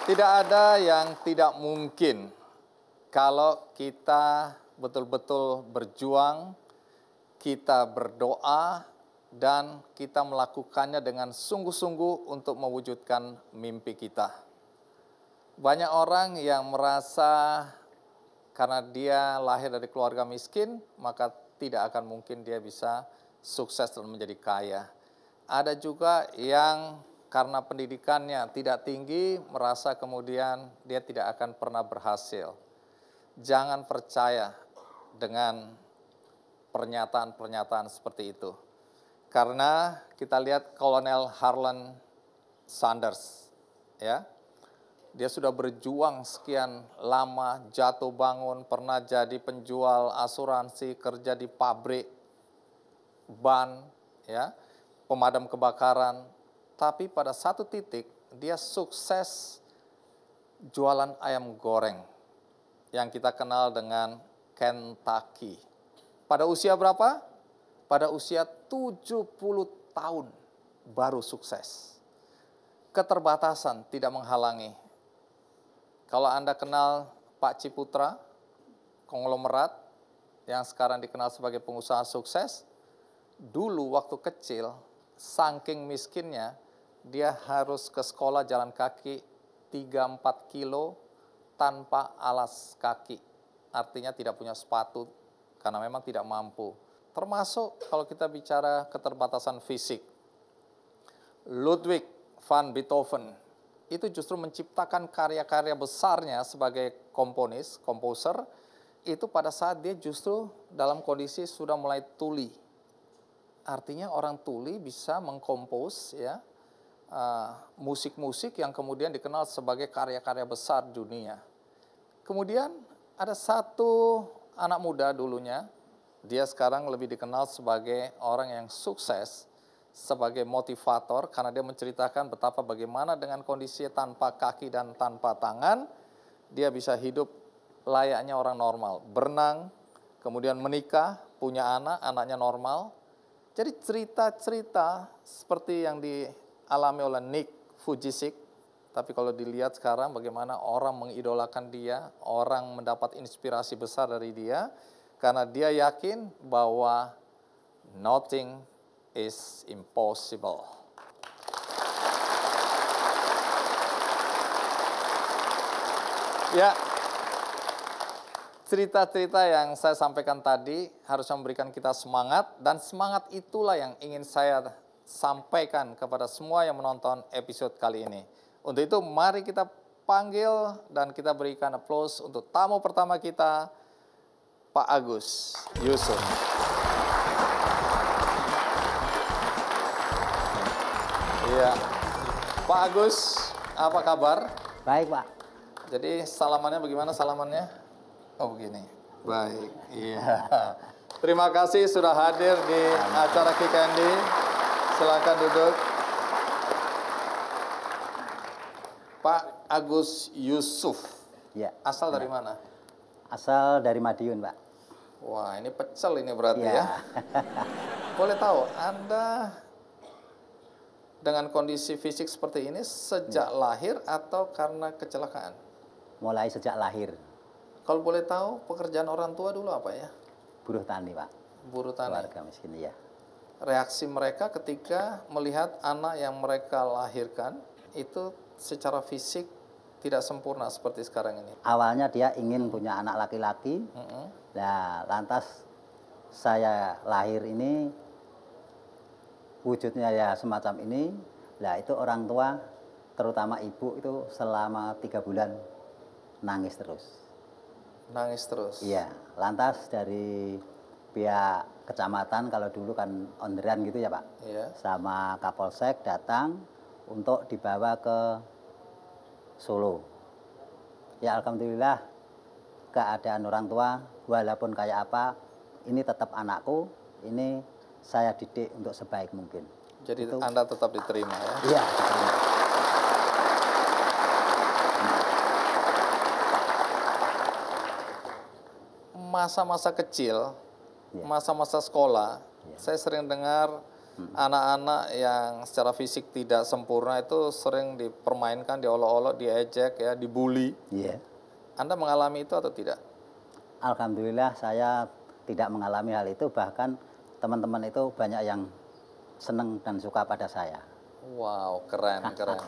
Tidak ada yang tidak mungkin kalau kita betul-betul berjuang, kita berdoa, dan kita melakukannya dengan sungguh-sungguh untuk mewujudkan mimpi kita. Banyak orang yang merasa karena dia lahir dari keluarga miskin, maka tidak akan mungkin dia bisa sukses dan menjadi kaya. Ada juga yang karena pendidikannya tidak tinggi, merasa kemudian dia tidak akan pernah berhasil. Jangan percaya dengan pernyataan-pernyataan seperti itu. Karena kita lihat Kolonel Harlan Sanders, ya, dia sudah berjuang sekian lama, jatuh bangun, pernah jadi penjual asuransi, kerja di pabrik, ban, ya, pemadam kebakaran. Tapi pada satu titik dia sukses jualan ayam goreng yang kita kenal dengan Kentucky. Pada usia berapa? Pada usia 70 tahun baru sukses. Keterbatasan tidak menghalangi. Kalau Anda kenal Pak Ciputra, konglomerat yang sekarang dikenal sebagai pengusaha sukses, dulu waktu kecil, saking miskinnya, dia harus ke sekolah jalan kaki 3-4 kilo tanpa alas kaki. Artinya tidak punya sepatu karena memang tidak mampu. Termasuk kalau kita bicara keterbatasan fisik. Ludwig van Beethoven itu justru menciptakan karya-karya besarnya sebagai komposer, itu pada saat dia justru dalam kondisi sudah mulai tuli. Artinya orang tuli bisa mengkompos, ya, musik-musik yang kemudian dikenal sebagai karya-karya besar dunia. Kemudian ada satu anak muda dulunya, dia sekarang lebih dikenal sebagai orang yang sukses, sebagai motivator, karena dia menceritakan betapa bagaimana dengan kondisi tanpa kaki dan tanpa tangan, dia bisa hidup layaknya orang normal, berenang, kemudian menikah, punya anak, anaknya normal. Jadi cerita-cerita seperti yang dialami oleh Nick Vujicic, tapi kalau dilihat sekarang bagaimana orang mengidolakan dia, orang mendapat inspirasi besar dari dia, karena dia yakin bahwa nothing is impossible. Ya, cerita-cerita yang saya sampaikan tadi harus memberikan kita semangat, dan semangat itulah yang ingin saya sampaikan kepada semua yang menonton episode kali ini. Untuk itu mari kita panggil dan kita berikan aplaus untuk tamu pertama kita, Pak Agus Yusuf. Iya, Pak Agus, apa kabar? Baik, Pak. Jadi salamannya bagaimana salamannya? Oh begini, baik, iya. Terima kasih sudah hadir di acara Ki Kandi. Silakan duduk. Pak Agus Yusuf, Ya. asal dari mana? Asal dari Madiun, Pak. Wah, ini pecel ini berarti Ya. ya. Boleh tahu, Anda dengan kondisi fisik seperti ini sejak lahir atau karena kecelakaan? Mulai sejak lahir. Kalau boleh tahu, pekerjaan orang tua dulu apa ya? Buruh tani, Pak. Buruh tani. Keluarga miskin, ya. Reaksi mereka ketika melihat anak yang mereka lahirkan itu secara fisik tidak sempurna seperti sekarang ini. Awalnya dia ingin punya anak laki-laki. Nah, lantas saya lahir ini wujudnya ya semacam ini. Nah, itu orang tua, terutama ibu itu selama 3 bulan nangis terus. Nangis terus? Iya. Lantas dari pihak kecamatan, kalau dulu kan onderan gitu ya, Pak. Iya. Sama Kapolsek datang untuk dibawa ke Solo. Ya alhamdulillah keadaan orang tua walaupun kayak apa, ini tetap anakku, ini saya didik untuk sebaik mungkin. Jadi itu, Anda tetap diterima ya? Iya, diterima. Masa-masa kecil, Ya. masa-masa sekolah, Ya. saya sering dengar anak-anak yang secara fisik tidak sempurna itu sering dipermainkan, diolok-olok, diejek, ya, dibully. Iya. Anda mengalami itu atau tidak? Alhamdulillah saya tidak mengalami hal itu, bahkan teman-teman itu banyak yang senang dan suka pada saya. Wow, keren, keren.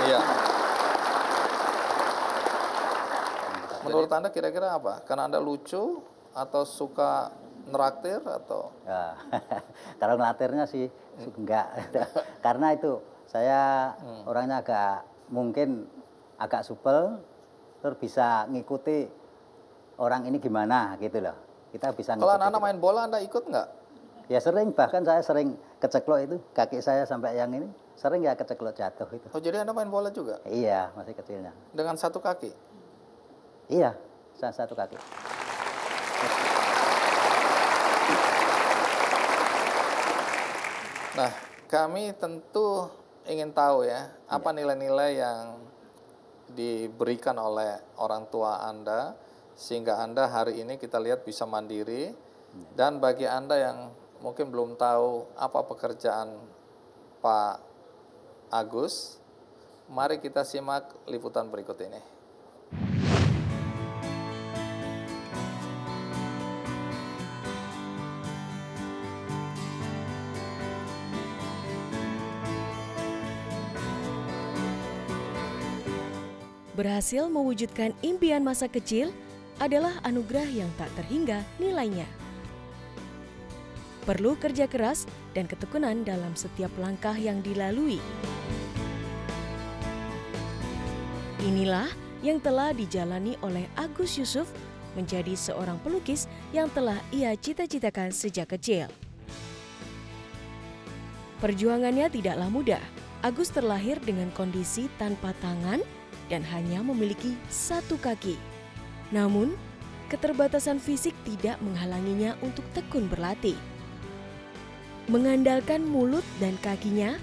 Iya. Menurut Anda kira-kira apa? Karena Anda lucu atau suka neraktir atau? Ya, kalau ngelatirnya sih enggak, karena itu saya orangnya mungkin agak supel, terus bisa ngikuti orang ini gimana gitu loh. Kita bisa Kalau ngikuti. anak-anak main bola Anda ikut nggak? Ya sering, bahkan saya sering keceklok itu, kaki saya sampai yang ini sering ya keceklok jatuh itu. Oh, jadi Anda main bola juga? Iya, masih kecilnya. Dengan satu kaki? Iya, satu kaki. Nah, kami tentu ingin tahu ya, apa nilai-nilai yang diberikan oleh orang tua Anda, sehingga Anda hari ini kita lihat bisa mandiri. Dan bagi Anda yang mungkin belum tahu apa pekerjaan Pak Agus, mari kita simak liputan berikut ini. Berhasil mewujudkan impian masa kecil adalah anugerah yang tak terhingga nilainya. Perlu kerja keras dan ketekunan dalam setiap langkah yang dilalui. Inilah yang telah dijalani oleh Agus Yusuf menjadi seorang pelukis yang telah ia cita-citakan sejak kecil. Perjuangannya tidaklah mudah. Agus terlahir dengan kondisi tanpa tangan dan hanya memiliki satu kaki. Namun, keterbatasan fisik tidak menghalanginya untuk tekun berlatih. Mengandalkan mulut dan kakinya,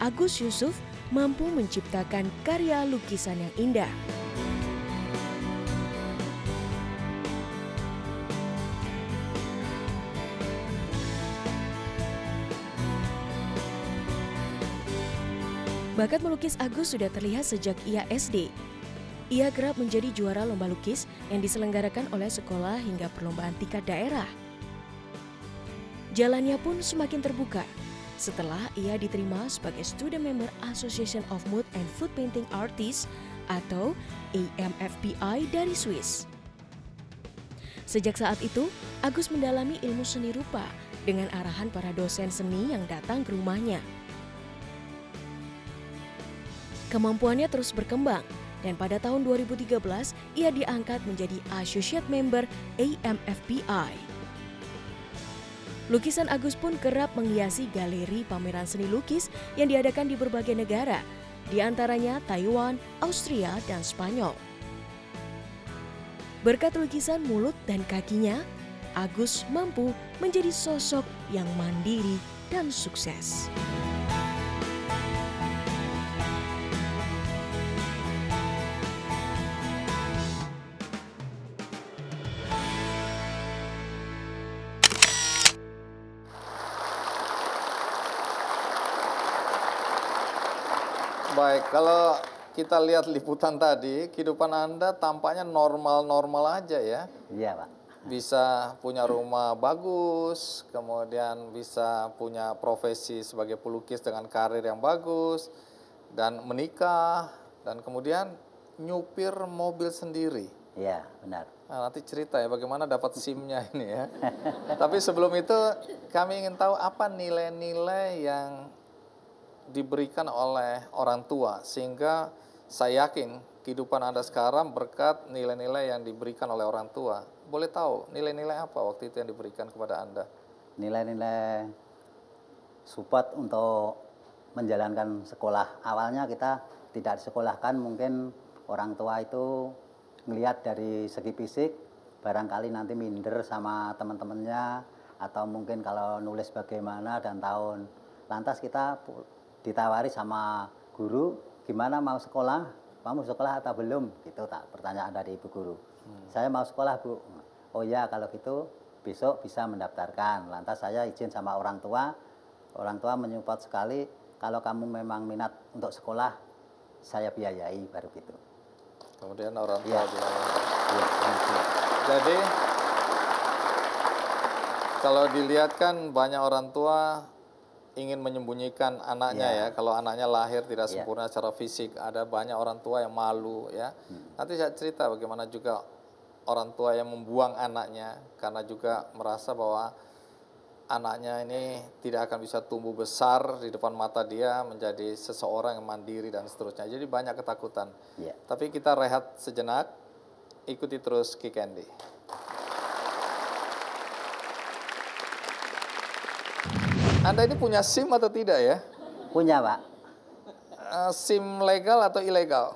Agus Yusuf mampu menciptakan karya lukisan yang indah. Bakat melukis Agus sudah terlihat sejak ia SD. Ia kerap menjadi juara lomba lukis yang diselenggarakan oleh sekolah hingga perlombaan tingkat daerah. Jalannya pun semakin terbuka setelah ia diterima sebagai Student Member Association of Mood and Food Painting Artists atau AMFPI dari Swiss. Sejak saat itu, Agus mendalami ilmu seni rupa dengan arahan para dosen seni yang datang ke rumahnya. Kemampuannya terus berkembang dan pada tahun 2013 ia diangkat menjadi Associate Member AMFPI. Lukisan Agus pun kerap menghiasi galeri pameran seni lukis yang diadakan di berbagai negara, di antaranya Taiwan, Austria, dan Spanyol. Berkat lukisan mulut dan kakinya, Agus mampu menjadi sosok yang mandiri dan sukses. Baik, kalau kita lihat liputan tadi, kehidupan Anda tampaknya normal-normal aja ya. Iya, Pak. Bisa punya rumah bagus, kemudian bisa punya profesi sebagai pelukis dengan karir yang bagus, dan menikah, dan kemudian nyupir mobil sendiri. Iya, benar. Nah, nanti cerita ya bagaimana dapat SIM-nya ini ya. Tapi sebelum itu kami ingin tahu apa nilai-nilai yang diberikan oleh orang tua, sehingga saya yakin kehidupan Anda sekarang berkat nilai-nilai yang diberikan oleh orang tua. Boleh tahu nilai-nilai apa waktu itu yang diberikan kepada Anda? Nilai-nilai support untuk menjalankan sekolah. Awalnya kita tidak disekolahkan, mungkin orang tua itu melihat dari segi fisik, barangkali nanti minder sama teman-temannya, atau mungkin kalau nulis bagaimana dan tahun. Lantas kita ditawari sama guru, gimana mau sekolah? Kamu sekolah atau belum? Gitu tak pertanyaan dari ibu guru. Saya mau sekolah, Bu. Oh ya, kalau gitu besok bisa mendaftarkan. Lantas saya izin sama orang tua menyupport sekali, kalau kamu memang minat untuk sekolah, saya biayai, baru gitu. Kemudian orang tua Iya. bilang. Iya, gitu. Jadi kalau dilihat kan banyak orang tua ingin menyembunyikan anaknya ya. Kalau anaknya lahir tidak sempurna secara fisik, ada banyak orang tua yang malu ya. Nanti saya cerita bagaimana juga orang tua yang membuang anaknya karena juga merasa bahwa anaknya ini tidak akan bisa tumbuh besar di depan mata dia menjadi seseorang yang mandiri dan seterusnya. Jadi banyak ketakutan. Iya. Tapi kita rehat sejenak, ikuti terus Ki Candy. Anda ini punya SIM atau tidak ya? Punya, Pak. SIM legal atau ilegal?